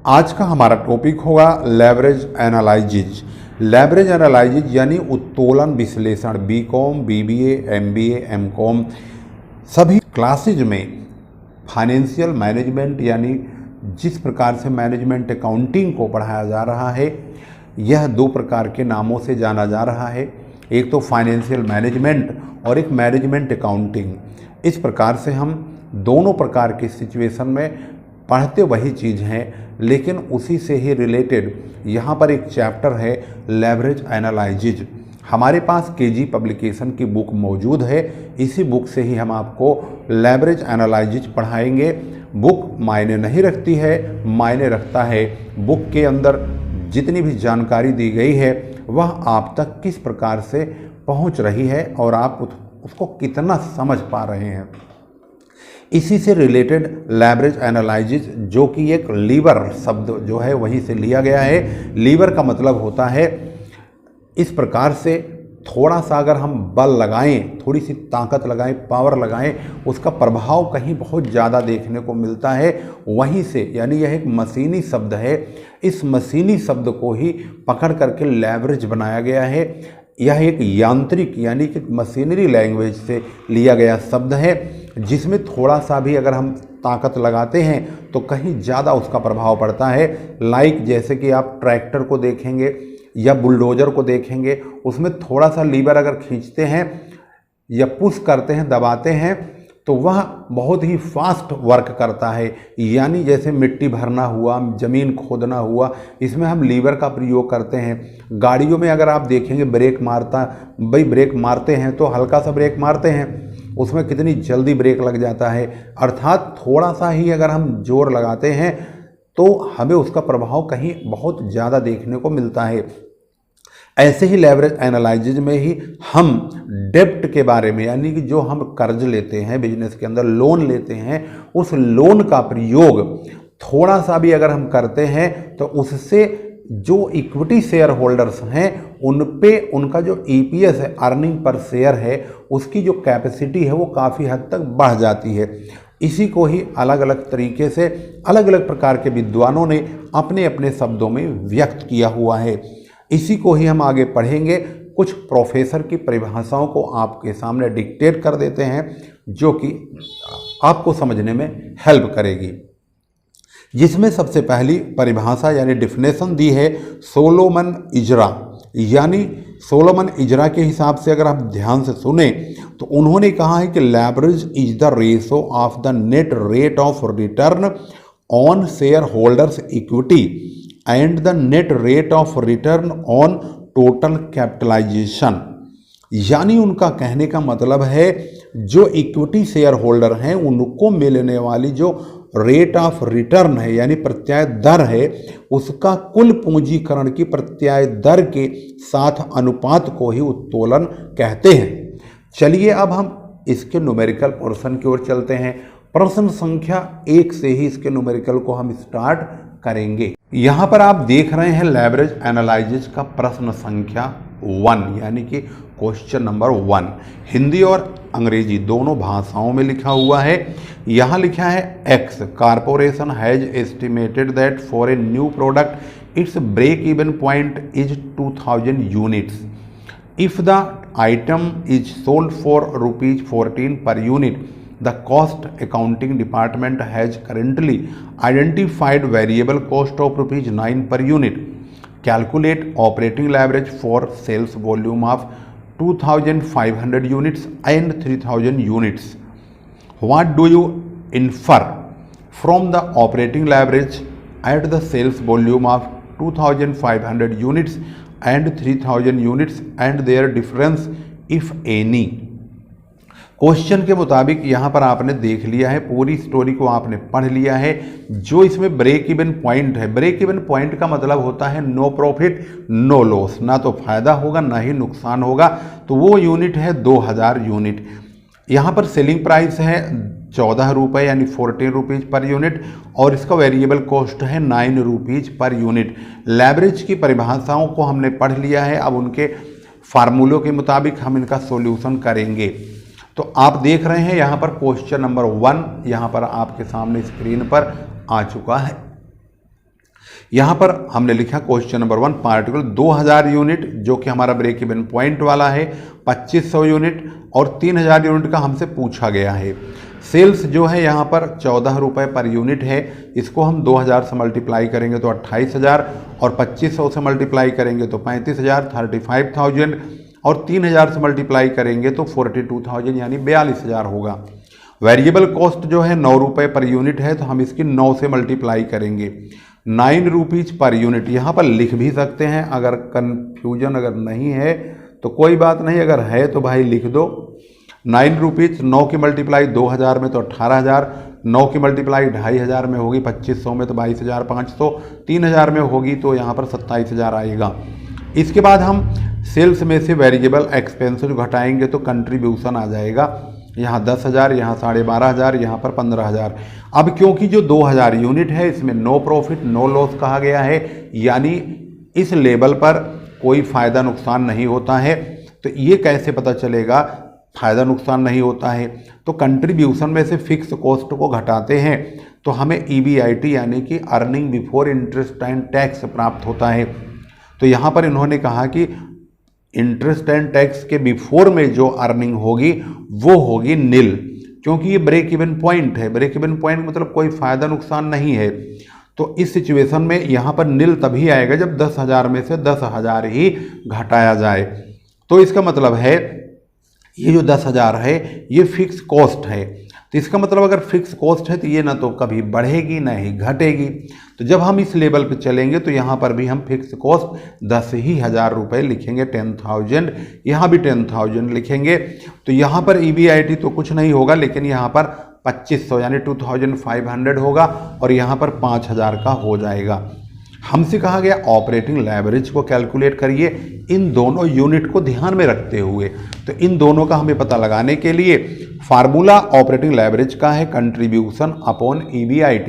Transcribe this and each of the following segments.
आज का हमारा टॉपिक होगा लेवरेज एनालिसिस। लेवरेज एनालिसिस यानी उत्तोलन विश्लेषण। बीकॉम, बीबीए, एमबीए, एमकॉम सभी क्लासेज में फाइनेंशियल मैनेजमेंट यानी जिस प्रकार से मैनेजमेंट अकाउंटिंग को पढ़ाया जा रहा है, यह दो प्रकार के नामों से जाना जा रहा है। एक तो फाइनेंशियल मैनेजमेंट और एक मैनेजमेंट अकाउंटिंग। इस प्रकार से हम दोनों प्रकार की सिचुएशन में पढ़ते वही चीज़ हैं, लेकिन उसी से ही रिलेटेड यहाँ पर एक चैप्टर है लेवरेज एनालिसिस। हमारे पास केजी पब्लिकेशन की बुक मौजूद है, इसी बुक से ही हम आपको लेवरेज एनालिसिस पढ़ाएंगे। बुक मायने नहीं रखती है, मायने रखता है बुक के अंदर जितनी भी जानकारी दी गई है वह आप तक किस प्रकार से पहुंच रही है और आप उसको कितना समझ पा रहे हैं। इसी से रिलेटेड लेवरेज एनालिसिस, जो कि एक लीवर शब्द जो है वहीं से लिया गया है। लीवर का मतलब होता है इस प्रकार से थोड़ा सा अगर हम बल लगाएं, थोड़ी सी ताकत लगाएं, पावर लगाएं, उसका प्रभाव कहीं बहुत ज़्यादा देखने को मिलता है। वहीं से यानी यह एक मशीनी शब्द है, इस मशीनी शब्द को ही पकड़ करके लेवरेज बनाया गया है। यह एक यांत्रिक यानी कि मशीनरी लैंग्वेज से लिया गया शब्द है, जिसमें थोड़ा सा भी अगर हम ताकत लगाते हैं तो कहीं ज़्यादा उसका प्रभाव पड़ता है। लाइक जैसे कि आप ट्रैक्टर को देखेंगे या बुलडोजर को देखेंगे, उसमें थोड़ा सा लीवर अगर खींचते हैं या पुश करते हैं, दबाते हैं, तो वह बहुत ही फास्ट वर्क करता है। यानी जैसे मिट्टी भरना हुआ, ज़मीन खोदना हुआ, इसमें हम लीवर का प्रयोग करते हैं। गाड़ियों में अगर आप देखेंगे ब्रेक मारते हैं तो हल्का सा ब्रेक मारते हैं, उसमें कितनी जल्दी ब्रेक लग जाता है। अर्थात थोड़ा सा ही अगर हम जोर लगाते हैं तो हमें उसका प्रभाव कहीं बहुत ज़्यादा देखने को मिलता है। ऐसे ही लेवरेज एनालिसिस में ही हम डेब्ट के बारे में, यानी कि जो हम कर्ज लेते हैं बिजनेस के अंदर, लोन लेते हैं, उस लोन का प्रयोग थोड़ा सा भी अगर हम करते हैं तो उससे जो इक्विटी शेयर होल्डर्स हैं उन पे उनका जो ईपीएस है, अर्निंग पर शेयर है, उसकी जो कैपेसिटी है वो काफ़ी हद तक बढ़ जाती है। इसी को ही अलग अलग तरीके से अलग अलग प्रकार के विद्वानों ने अपने अपने शब्दों में व्यक्त किया हुआ है। इसी को ही हम आगे पढ़ेंगे। कुछ प्रोफेसर की परिभाषाओं को आपके सामने डिक्टेट कर देते हैं, जो कि आपको समझने में हेल्प करेगी। जिसमें सबसे पहली परिभाषा यानी डिफिनेशन दी है सोलोमन इजरा। यानी सोलोमन इजरा के हिसाब से अगर आप ध्यान से सुने तो उन्होंने कहा है कि leverage is the ratio of the net rate of return on shareholders equity and the net rate of return on total capitalisation. यानी उनका कहने का मतलब है जो इक्विटी शेयर होल्डर हैं उनको मिलने वाली जो रेट ऑफ रिटर्न है यानी प्रत्याय दर है, उसका कुल पूंजीकरण की प्रत्याय दर के साथ अनुपात को ही उत्तोलन कहते हैं। चलिए अब हम इसके न्यूमेरिकल पोर्शन की ओर चलते हैं। प्रश्न संख्या 1 से ही इसके न्यूमेरिकल को हम स्टार्ट करेंगे। यहाँ पर आप देख रहे हैं लेवरेज एनालिसिस का प्रश्न संख्या 1 यानी कि क्वेश्चन नंबर 1 हिंदी और अंग्रेजी दोनों भाषाओं में लिखा हुआ है। यहाँ लिखा है X corporation has estimated that for a new product its break even point is 2000 units if the item is sold for ₹14 per unit. The cost accounting department has currently identified variable cost of ₹9 per unit. Calculate operating leverage for sales volume of 2500 units and 3000 units. What do you infer from the operating leverage at the sales volume of 2500 units and 3000 units and their difference if any? Question के मुताबिक यहाँ पर आपने देख लिया है, पूरी story को आपने पढ़ लिया है। जो इसमें ब्रेक इवन पॉइंट है, ब्रेक इवन पॉइंट का मतलब होता है नो प्रॉफिट नो लॉस, ना तो फायदा होगा ना ही नुकसान होगा, तो वो यूनिट है 2000 यूनिट। यहाँ पर सेलिंग प्राइस है 14 रुपये यानी 14 रुपीज़ पर यूनिट और इसका वेरिएबल कॉस्ट है 9 रुपीज़ पर यूनिट। लेवरेज की परिभाषाओं को हमने पढ़ लिया है, अब उनके फार्मूलों के मुताबिक हम इनका सॉल्यूशन करेंगे। तो आप देख रहे हैं यहाँ पर क्वेश्चन नंबर 1 यहाँ पर आपके सामने स्क्रीन पर आ चुका है। यहाँ पर हमने लिखा क्वेश्चन नंबर 1 पार्टिकुलर 2000 यूनिट जो कि हमारा ब्रेक इवन पॉइंट वाला है, 2500 यूनिट और 3000 यूनिट का हमसे पूछा गया है। सेल्स जो है यहाँ पर 14 रुपये पर यूनिट है, इसको हम 2000 से मल्टीप्लाई करेंगे तो 28,000 और 2500 से मल्टीप्लाई करेंगे तो 35,000 35,000 और 3000 से मल्टीप्लाई करेंगे तो 42,000 यानी 42,000 होगा। वेरिएबल कॉस्ट जो है 9 रुपये पर यूनिट है तो हम इसकी 9 से मल्टीप्लाई करेंगे, 9 रुपीज़ पर यूनिट। यहाँ पर लिख भी सकते हैं, अगर कन्फ्यूजन अगर नहीं है तो कोई बात नहीं, अगर है तो भाई लिख दो। 9 रुपीज़, 9 की मल्टीप्लाई 2000 में तो 18,000, 9 की मल्टीप्लाई 2500 में होगी, 2500 में तो 22,500, 3000 में होगी तो यहाँ पर 27,000 आएगा। इसके बाद हम सेल्स में से वेरिएबल एक्सपेंसेस घटाएंगे तो कंट्रीब्यूशन आ जाएगा, यहाँ 10,000, यहाँ 12,500, यहाँ पर 15,000। अब क्योंकि जो 2000 यूनिट है इसमें नो प्रॉफिट नो लॉस कहा गया है, यानी इस लेवल पर कोई फ़ायदा नुकसान नहीं होता है। तो ये कैसे पता चलेगा फ़ायदा नुकसान नहीं होता है? तो कंट्रीब्यूशन में से फिक्स कॉस्ट को घटाते हैं तो हमें EBIT यानी कि earning before interest and tax प्राप्त होता है। तो यहाँ पर इन्होंने कहा कि इंटरेस्ट एंड टैक्स के बिफोर में जो अर्निंग होगी वो होगी नील, क्योंकि ये ब्रेक इवन पॉइंट है। ब्रेक इवन पॉइंट मतलब कोई फ़ायदा नुकसान नहीं है। तो इस सिचुएशन में यहाँ पर नील तभी आएगा जब 10,000 में से 10,000 ही घटाया जाए। तो इसका मतलब है ये जो 10,000 है ये फिक्स कॉस्ट है। तो इसका मतलब अगर फिक्स कॉस्ट है तो ये ना तो कभी बढ़ेगी ना ही घटेगी। तो जब हम इस लेवल पे चलेंगे तो यहाँ पर भी हम फिक्स कॉस्ट 10,000 रुपये लिखेंगे, 10,000, यहाँ भी 10,000 लिखेंगे। तो यहाँ पर EBIT तो कुछ नहीं होगा, लेकिन यहाँ पर 2500 यानी 2,500 होगा और यहाँ पर 5,000 का हो जाएगा। हमसे कहा गया ऑपरेटिंग लेवरेज को कैलकुलेट करिए इन दोनों यूनिट को ध्यान में रखते हुए। तो इन दोनों का हमें पता लगाने के लिए फार्मूला ऑपरेटिंग लेवरेज का है कंट्रीब्यूशन अपॉन EBIT।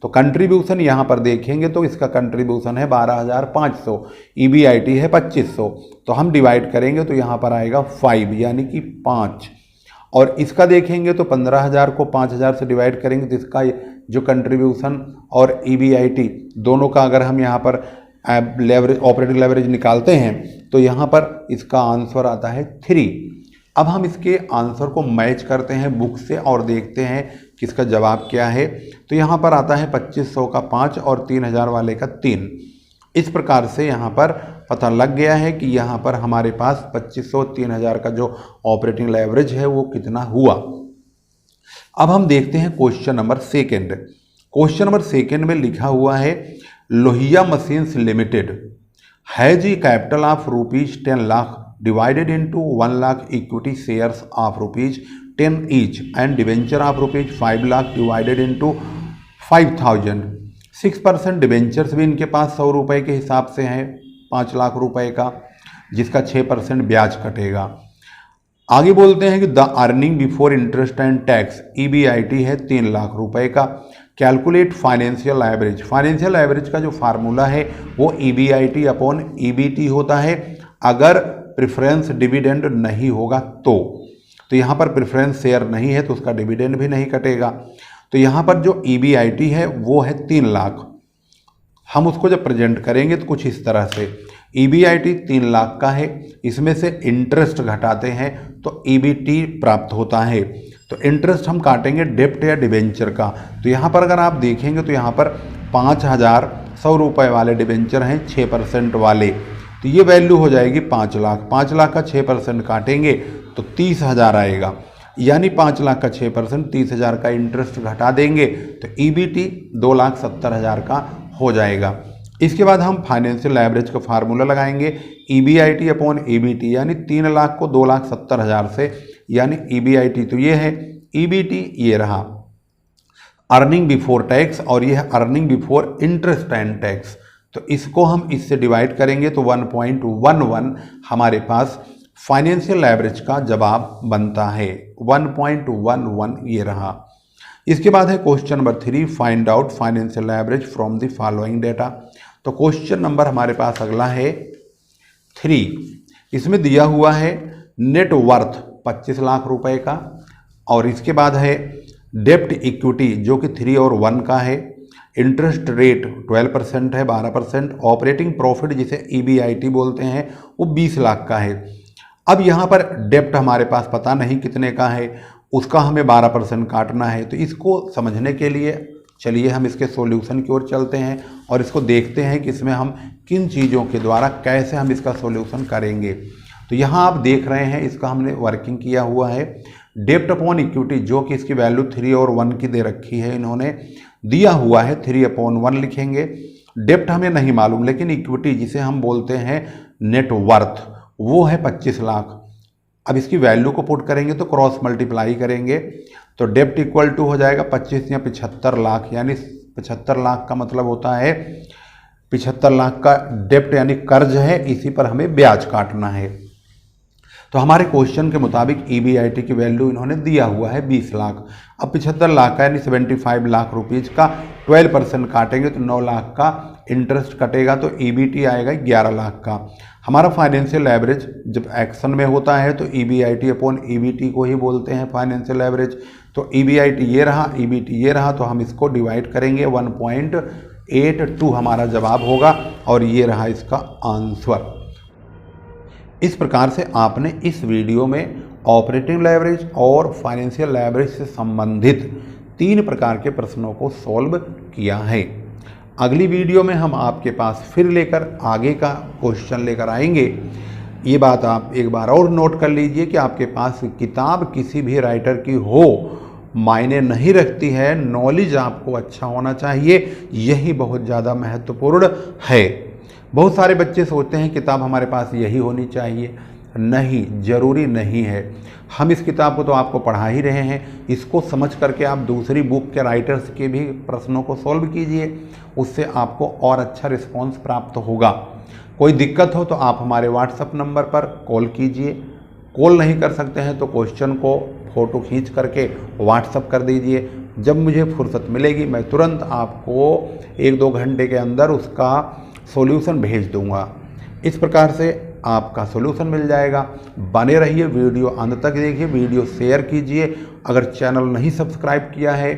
तो कंट्रीब्यूशन यहाँ पर देखेंगे तो इसका कंट्रीब्यूशन है 12,500, EBIT है 2,500। तो हम डिवाइड करेंगे तो यहाँ पर आएगा 5 यानी कि 5, और इसका देखेंगे तो 15,000 को 5,000 से डिवाइड करेंगे तो इसका जो कंट्रीब्यूशन और EBIT दोनों का अगर हम यहाँ पर लेवरेज ऑपरेटिंग लेवरेज निकालते हैं तो यहाँ पर इसका आंसर आता है 3। अब हम इसके आंसर को मैच करते हैं बुक से और देखते हैं कि इसका जवाब क्या है। तो यहाँ पर आता है 2,500 का 5 और 3,000 वाले का 3। इस प्रकार से यहाँ पर पता लग गया है कि यहाँ पर हमारे पास 2,500 3,000 का जो ऑपरेटिंग लेवरेज है वो कितना हुआ। अब हम देखते हैं क्वेश्चन नंबर 2। क्वेश्चन नंबर 2 में लिखा हुआ है Lohia machines limited has a capital of ₹10 lakh divided into 1 lakh equity shares of ₹10 each and debenture of ₹5 lakh divided into 5,000। 6% debentures भी इनके पास 100 रुपये के हिसाब से हैं, 5 लाख रुपए का, जिसका 6% ब्याज कटेगा। आगे बोलते हैं कि the earning before interest and tax EBIT है 3 लाख रुपए का। Calculate financial average. Financial average का जो फार्मूला है वो EBIT अपॉन EBT होता है अगर प्रेफरेंस डिविडेंड नहीं होगा तो यहाँ पर प्रेफरेंस शेयर नहीं है तो उसका डिविडेंड भी नहीं कटेगा। तो यहाँ पर जो EBIT है वो है 3 लाख। हम उसको जब प्रेजेंट करेंगे तो कुछ इस तरह से EBIT 3 लाख का है, इसमें से इंटरेस्ट घटाते हैं तो EBT प्राप्त होता है। तो इंटरेस्ट हम काटेंगे डेप्ट या डिवेंचर का। तो यहाँ पर अगर आप देखेंगे तो यहाँ पर 5,100 रुपये वाले डिवेंचर हैं 6% वाले, तो ये वैल्यू हो जाएगी 5 लाख। 5 लाख का 6% काटेंगे तो 30,000 आएगा, यानी 5 लाख का 6% 30,000 का इंटरेस्ट घटा देंगे तो EBT 2,70,000 का हो जाएगा। इसके बाद हम फाइनेंशियल एवरेज का फार्मूला लगाएंगे EBIT अपॉन EBT, यानी 3 लाख को 2,70,000 से, यानी EBIT तो ये है, EBT ये रहा अर्निंग बिफोर टैक्स और ये है earning before interest and tax. तो इसको हम इससे डिवाइड करेंगे तो 1.11 हमारे पास फाइनेंशियल एवरेज का जवाब बनता है। 1.11 ये रहा। इसके बाद है question number 3, find out financial average from the following data. तो क्वेश्चन नंबर हमारे पास अगला है 3। इसमें दिया हुआ है नेट वर्थ 25 लाख रुपए का, और इसके बाद है डेप्ट इक्विटी जो कि 3 और 1 का है, इंटरेस्ट रेट 12% है, 12%। ऑपरेटिंग प्रॉफिट जिसे EBIT बोलते हैं वो 20 लाख का है। अब यहाँ पर डेप्ट हमारे पास पता नहीं कितने का है, उसका हमें 12% काटना है। तो इसको समझने के लिए चलिए हम इसके सॉल्यूशन की ओर चलते हैं और इसको देखते हैं कि इसमें हम किन चीज़ों के द्वारा कैसे हम इसका सॉल्यूशन करेंगे। तो यहाँ आप देख रहे हैं इसका हमने वर्किंग किया हुआ है। डेप्ट अपॉन इक्विटी जो कि इसकी वैल्यू 3 और 1 की दे रखी है, इन्होंने दिया हुआ है 3/1 लिखेंगे। डेप्ट हमें नहीं मालूम, लेकिन इक्विटी जिसे हम बोलते हैं नेटवर्थ वो है 25 लाख। अब इसकी वैल्यू को पुट करेंगे तो क्रॉस मल्टीप्लाई करेंगे तो डेप्ट इक्वल टू हो जाएगा 25 या 75 लाख, यानी 75 लाख का मतलब होता है 75 लाख का डेप्ट यानी कर्ज है, इसी पर हमें ब्याज काटना है। तो हमारे क्वेश्चन के मुताबिक EBIT की वैल्यू इन्होंने दिया हुआ है 20 लाख। अब 75 लाख का यानी 75 लाख रुपीज़ का 12% काटेंगे तो 9 लाख का इंटरेस्ट कटेगा, तो EBT आएगा 11 लाख का। हमारा फाइनेंशियल एवरेज जब एक्शन में होता है तो EBIT अपॉन EBT को ही बोलते हैं फाइनेंशियल एवरेज। तो EBIT ये रहा, EBT ये रहा, तो हम इसको डिवाइड करेंगे 1.82 हमारा जवाब होगा और ये रहा इसका आंसर। इस प्रकार से आपने इस वीडियो में ऑपरेटिंग लेवरेज और फाइनेंशियल लेवरेज से संबंधित 3 प्रकार के प्रश्नों को सॉल्व किया है। अगली वीडियो में हम आपके पास फिर लेकर आगे का क्वेश्चन लेकर आएंगे। ये बात आप एक बार और नोट कर लीजिए कि आपके पास किताब किसी भी राइटर की हो मायने नहीं रखती है, नॉलेज आपको अच्छा होना चाहिए, यही बहुत ज़्यादा महत्वपूर्ण है। बहुत सारे बच्चे सोचते हैं किताब हमारे पास यही होनी चाहिए, नहीं, ज़रूरी नहीं है। हम इस किताब को तो आपको पढ़ा ही रहे हैं, इसको समझ करके आप दूसरी बुक के राइटर्स के भी प्रश्नों को सॉल्व कीजिए, उससे आपको और अच्छा रिस्पॉन्स प्राप्त होगा। कोई दिक्कत हो तो आप हमारे व्हाट्सएप नंबर पर कॉल कीजिए, कॉल नहीं कर सकते हैं तो क्वेश्चन को फ़ोटो खींच करके व्हाट्सएप कर दीजिए। जब मुझे फुर्सत मिलेगी मैं तुरंत आपको 1-2 घंटे के अंदर उसका सॉल्यूशन भेज दूंगा। इस प्रकार से आपका सॉल्यूशन मिल जाएगा। बने रहिए, वीडियो अंत तक देखिए, वीडियो शेयर कीजिए। अगर चैनल नहीं सब्सक्राइब किया है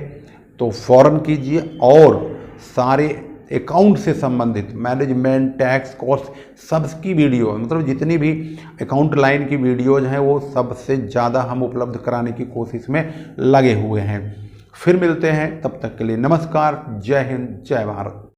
तो फ़ौरन कीजिए और सारे अकाउंट से संबंधित मैनेजमेंट, टैक्स, कॉस्ट सबकी वीडियो, मतलब जितनी भी अकाउंट लाइन की वीडियोज़ हैं वो सबसे ज़्यादा हम उपलब्ध कराने की कोशिश में लगे हुए हैं। फिर मिलते हैं, तब तक के लिए नमस्कार, जय हिंद, जय भारत।